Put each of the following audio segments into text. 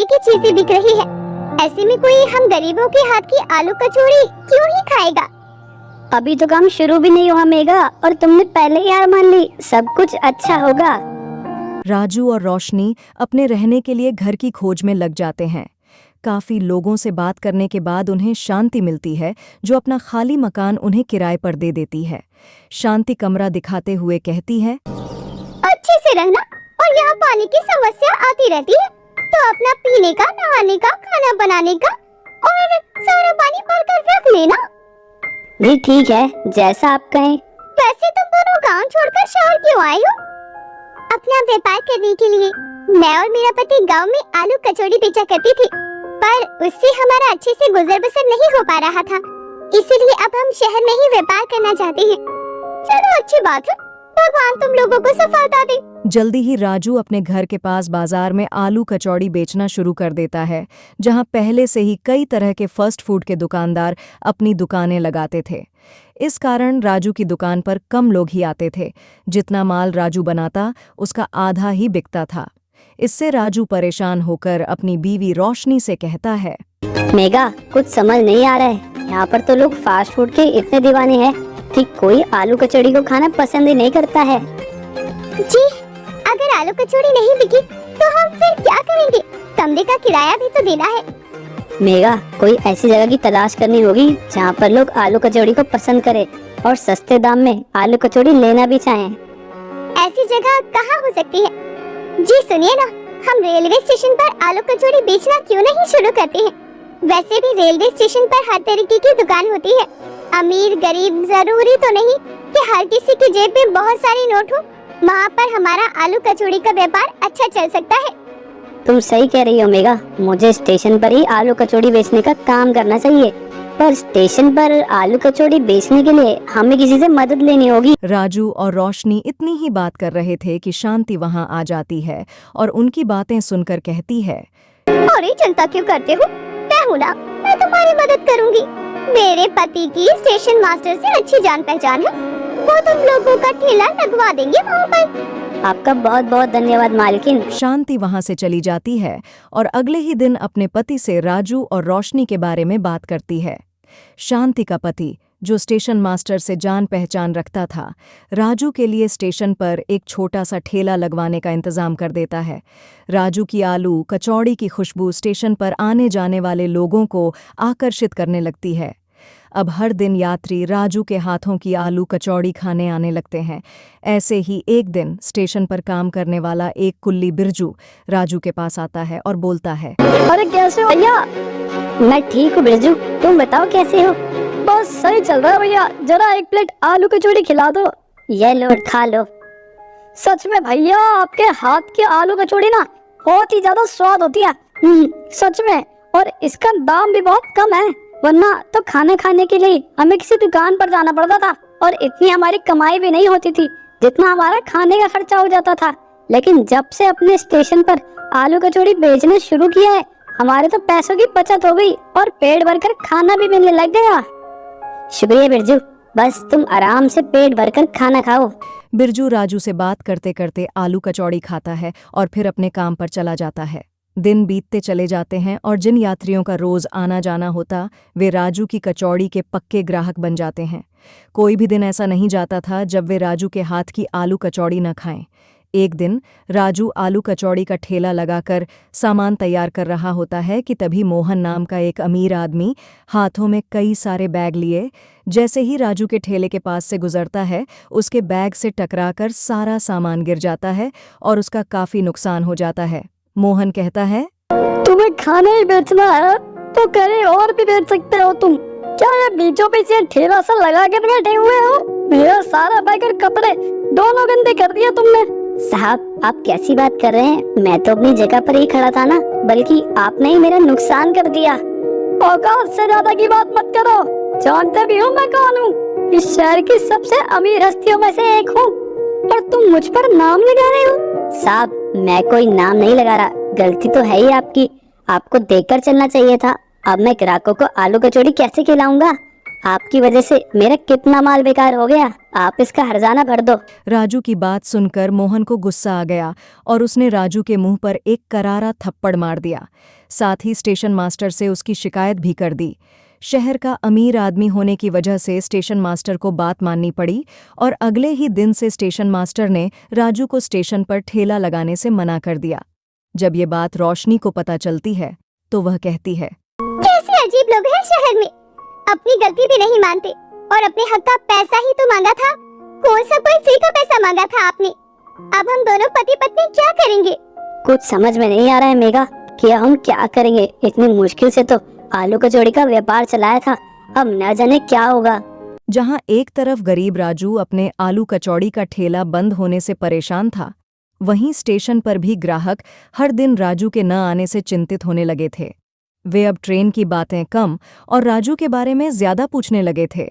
की चीजें बिक रही है, ऐसे में कोई हम गरीबों के हाथ की आलू कचौड़ी क्यों ही खाएगा। अभी तो काम शुरू भी नहीं हुआ मेघा और तुमने पहले ही हार मान ली। सब कुछ अच्छा होगा। राजू और रोशनी अपने रहने के लिए घर की खोज में लग जाते हैं। काफी लोगों से बात करने के बाद उन्हें शांति मिलती है, जो अपना खाली मकान उन्हें किराए पर दे देती है। शांति कमरा दिखाते हुए कहती है, अच्छे से रहना, और यहाँ पानी की समस्या आती रहती है, तो अपना पीने का, नहाने का, खाना बनाने का और सारा पानी भर कर रख लेना। जी ठीक है, जैसा आप कहें। वैसे तुम दोनों गांव छोड़कर शहर क्यों आए हो? अपना व्यापार करने के लिए। मैं और मेरा पति गांव में आलू कचौड़ी बेचा करती थी, पर उससे हमारा अच्छे से गुजर बसर नहीं हो पा रहा था, इसीलिए अब हम शहर में ही व्यापार करना चाहते हैं। चलो अच्छी बात है, भगवान तुम लोगों को सफलता दे। जल्दी ही राजू अपने घर के पास बाजार में आलू कचौड़ी बेचना शुरू कर देता है, जहां पहले से ही कई तरह के फास्ट फूड के दुकानदार अपनी दुकानें लगाते थे। इस कारण राजू की दुकान पर कम लोग ही आते थे। जितना माल राजू बनाता, उसका आधा ही बिकता था। इससे राजू परेशान होकर अपनी बीवी रोशनी से कहता है, मेघा कुछ समझ नहीं आ रहा है। यहाँ पर तो लोग फास्ट फूड के इतने दीवाने हैं कि कोई आलू कचौड़ी को खाना पसंद ही नहीं करता है। जी, अगर आलू कचौड़ी नहीं बिकी तो हम फिर क्या करेंगे? कमरे का किराया भी तो देना है। मेघा कोई ऐसी जगह की तलाश करनी होगी जहाँ पर लोग आलू कचौड़ी को पसंद करें और सस्ते दाम में आलू कचौड़ी लेना भी चाहें। ऐसी जगह कहाँ हो सकती है? जी सुनिए ना, हम रेलवे स्टेशन पर आलू कचौड़ी बेचना क्यों नहीं शुरू करते हैं? वैसे भी रेलवे स्टेशन पर हर तरीके की दुकान होती है। अमीर गरीब जरूरी तो नहीं कि हर किसी की जेब में बहुत सारी नोट हो। वहाँ पर हमारा आलू कचौड़ी का व्यापार अच्छा चल सकता है। तुम सही कह रही हो मेघा, मुझे स्टेशन पर ही आलू कचौड़ी बेचने का काम करना चाहिए, पर स्टेशन पर आलू कचौड़ी बेचने के लिए हमें किसी से मदद लेनी होगी। राजू और रोशनी इतनी ही बात कर रहे थे कि शांति वहां आ जाती है और उनकी बातें सुनकर कहती है, अरे चिंता क्यों करते हो? मैं हूँ ना, मैं तुम्हारी मदद करूँगी। मेरे पति की स्टेशन मास्टर से अच्छी जान पहचान है, वो तुम लोगों का ठेला लगवा देंगे वहाँ पर। आपका बहुत बहुत धन्यवाद मालकिन। शांति वहां से चली जाती है और अगले ही दिन अपने पति से राजू और रोशनी के बारे में बात करती है। शांति का पति, जो स्टेशन मास्टर से जान पहचान रखता था, राजू के लिए स्टेशन पर एक छोटा सा ठेला लगवाने का इंतजाम कर देता है। राजू की आलू कचौड़ी की खुशबू स्टेशन पर आने जाने वाले लोगों को आकर्षित करने लगती है। अब हर दिन यात्री राजू के हाथों की आलू कचौड़ी खाने आने लगते हैं। ऐसे ही एक दिन स्टेशन पर काम करने वाला एक कुल्ली बिरजू राजू के पास आता है और बोलता है, अरे कैसे हो भैया? मैं ठीक हूँ बिरजू, तुम बताओ कैसे हो? बस सही चल रहा है भैया, जरा एक प्लेट आलू कचौड़ी खिला दो। ये लो खा लो। सच में भैया आपके हाथ की आलू कचौड़ी ना बहुत ही ज्यादा स्वाद होती है। सच में, और इसका दाम भी बहुत कम है, वरना तो खाना खाने के लिए हमें किसी दुकान पर जाना पड़ता था और इतनी हमारी कमाई भी नहीं होती थी जितना हमारा खाने का खर्चा हो जाता था। लेकिन जब से अपने स्टेशन पर आलू कचौड़ी बेचना शुरू किया है, हमारे तो पैसों की बचत हो गई और पेट भरकर खाना भी मिलने लग गया। शुक्रिया बिरजू, बस तुम आराम से पेट भरकर खाना खाओ। बिरजू राजू से बात करते करते आलू कचौड़ी खाता है और फिर अपने काम पर चला जाता है। दिन बीतते चले जाते हैं और जिन यात्रियों का रोज आना जाना होता, वे राजू की कचौड़ी के पक्के ग्राहक बन जाते हैं। कोई भी दिन ऐसा नहीं जाता था जब वे राजू के हाथ की आलू कचौड़ी न खाएं। एक दिन राजू आलू कचौड़ी का ठेला लगाकर सामान तैयार कर रहा होता है कि तभी मोहन नाम का एक अमीर आदमी हाथों में कई सारे बैग लिए जैसे ही राजू के ठेले के पास से गुजरता है, उसके बैग से टकराकर सारा सामान गिर जाता है और उसका काफी नुकसान हो जाता है। मोहन कहता है, तुम्हें खाना ही बेचना है तो कहीं और भी बेच सकते हो तुम। क्या ये बीचों बीच ये ठेला सा लगा के बैठे हुए हो? मेरा सारा बैग और कपड़े दोनों गंदे कर दिया तुमने। साहब आप कैसी बात कर रहे हैं? मैं तो अपनी जगह पर ही खड़ा था ना, बल्कि आपने ही मेरा नुकसान कर दिया। औकात से ज्यादा की बात मत करो, जानते भी हो मैं कौन हूँ। इस शहर की सबसे अमीर हस्तियों में से एक हूँ और तुम मुझ पर नाम लगा रहे हो। साहब मैं कोई नाम नहीं लगा रहा, गलती तो है ही आपकी, आपको देखकर चलना चाहिए था। अब मैं ग्राहकों को आलू कचौड़ी कैसे खिलाऊंगा? आपकी वजह से मेरा कितना माल बेकार हो गया, आप इसका हर्जाना भर दो। राजू की बात सुनकर मोहन को गुस्सा आ गया और उसने राजू के मुंह पर एक करारा थप्पड़ मार दिया। साथ ही स्टेशन मास्टर से उसकी शिकायत भी कर दी। शहर का अमीर आदमी होने की वजह से स्टेशन मास्टर को बात माननी पड़ी और अगले ही दिन से स्टेशन मास्टर ने राजू को स्टेशन पर ठेला लगाने से मना कर दिया। जब ये बात रोशनी को पता चलती है तो वह कहती है, कैसे अजीब लोग हैं शहर में, अपनी गलती भी नहीं मानते और अपने हक का पैसा ही तो मांगा था। कौन सा कोई फ्री का पैसा मांगा था आपने। अब हम दोनों पति पत्नी क्या करेंगे। कुछ समझ में नहीं आ रहा है मेघा कि हम क्या करेंगे। इतनी मुश्किल से तो आलू कचौड़ी का व्यापार चलाया था, अब न जाने क्या होगा। जहां एक तरफ गरीब राजू अपने आलू कचौड़ी का ठेला बंद होने से परेशान था, वहीं स्टेशन पर भी ग्राहक हर दिन राजू के न आने से चिंतित होने लगे थे। वे अब ट्रेन की बातें कम और राजू के बारे में ज्यादा पूछने लगे थे।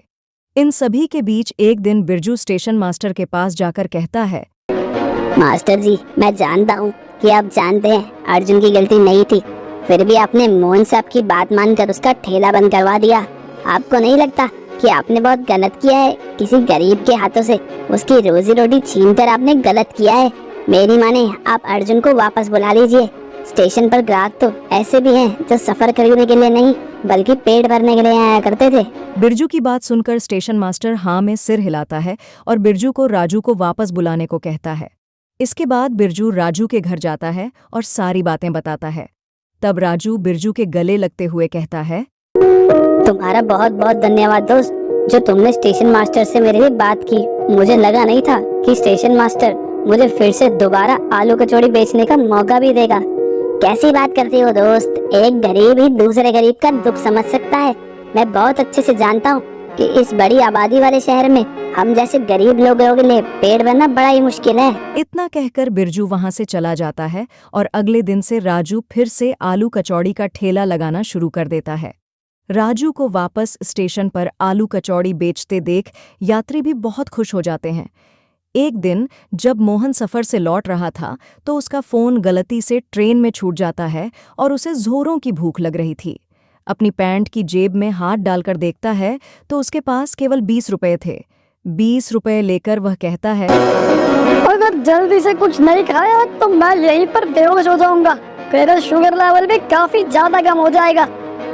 इन सभी के बीच एक दिन बिरजू स्टेशन मास्टर के पास जाकर कहता है, मास्टर जी, मैं जानता हूँ कि आप जानते हैं अर्जुन की गलती नहीं थी, फिर भी आपने मोहन साहब की बात मानकर उसका ठेला बंद करवा दिया। आपको नहीं लगता कि आपने बहुत गलत किया है? किसी गरीब के हाथों से उसकी रोजी रोटी छीनकर आपने गलत किया है। मेरी माने आप अर्जुन को वापस बुला लीजिए। स्टेशन पर ग्राहक तो ऐसे भी हैं जो सफर खरीदने के लिए नहीं बल्कि पेट भरने के लिए आया करते थे। बिरजू की बात सुनकर स्टेशन मास्टर हाँ में सिर हिलाता है और बिरजू को राजू को वापस बुलाने को कहता है। इसके बाद बिरजू राजू के घर जाता है और सारी बातें बताता है। तब राजू बिरजू के गले लगते हुए कहता है, तुम्हारा बहुत बहुत धन्यवाद दोस्त, जो तुमने स्टेशन मास्टर से मेरे लिए बात की। मुझे लगा नहीं था कि स्टेशन मास्टर मुझे फिर से दोबारा आलू कचौड़ी बेचने का मौका भी देगा। कैसी बात करती हो दोस्त, एक गरीब ही दूसरे गरीब का दुख समझ सकता है। मैं बहुत अच्छे से जानता हूँ कि इस बड़ी आबादी वाले शहर में हम जैसे गरीब लोगों के लिए पेट भरना बड़ा ही मुश्किल है। इतना कहकर बिरजू वहां से चला जाता है और अगले दिन से राजू फिर से आलू कचौड़ी का ठेला लगाना शुरू कर देता है। राजू को वापस स्टेशन पर आलू कचौड़ी बेचते देख यात्री भी बहुत खुश हो जाते हैं। एक दिन जब मोहन सफर से लौट रहा था तो उसका फोन गलती से ट्रेन में छूट जाता है और उसे जोरों की भूख लग रही थी। अपनी पैंट की जेब में हाथ डालकर देखता है तो उसके पास केवल 20 रुपए थे। 20 रुपए लेकर वह कहता है, अगर जल्दी से कुछ नहीं खाया तो मैं यहीं पर बेहोश हो जाऊंगा। मेरा शुगर लेवल भी काफी ज्यादा कम हो जाएगा।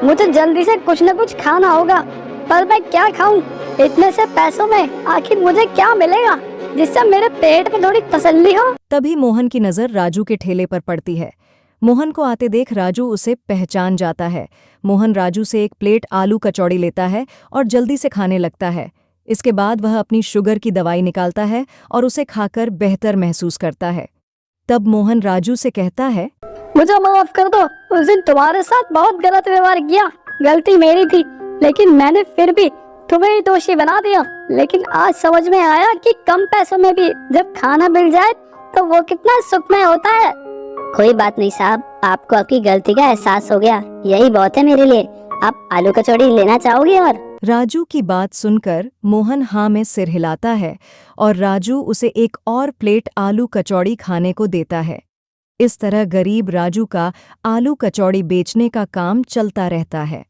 मुझे जल्दी से कुछ न कुछ खाना होगा, पर मैं क्या खाऊं? इतने से पैसों में आखिर मुझे क्या मिलेगा जिससे मेरे पेट में थोड़ी तसल्ली हो। तभी मोहन की नजर राजू के ठेले पर पड़ती है। मोहन को आते देख राजू उसे पहचान जाता है। मोहन राजू से एक प्लेट आलू कचौड़ी लेता है और जल्दी से खाने लगता है। इसके बाद वह अपनी शुगर की दवाई निकालता है और उसे खाकर बेहतर महसूस करता है। तब मोहन राजू से कहता है, मुझे माफ कर दो, उस दिन तुम्हारे साथ बहुत गलत व्यवहार किया, गलती मेरी थी, लेकिन मैंने फिर भी तुम्हें ही दोषी बना दिया। लेकिन आज समझ में आया कि कम पैसों में भी जब खाना मिल जाए तो वो कितना सुखमय होता है। कोई बात नहीं साहब, आपको आपकी गलती का एहसास हो गया, यही बहुत है मेरे लिए। आप आलू कचौड़ी लेना चाहोगे? और राजू की बात सुनकर मोहन हाँ में सिर हिलाता है और राजू उसे एक और प्लेट आलू कचौड़ी खाने को देता है। इस तरह गरीब राजू का आलू कचौड़ी बेचने का काम चलता रहता है।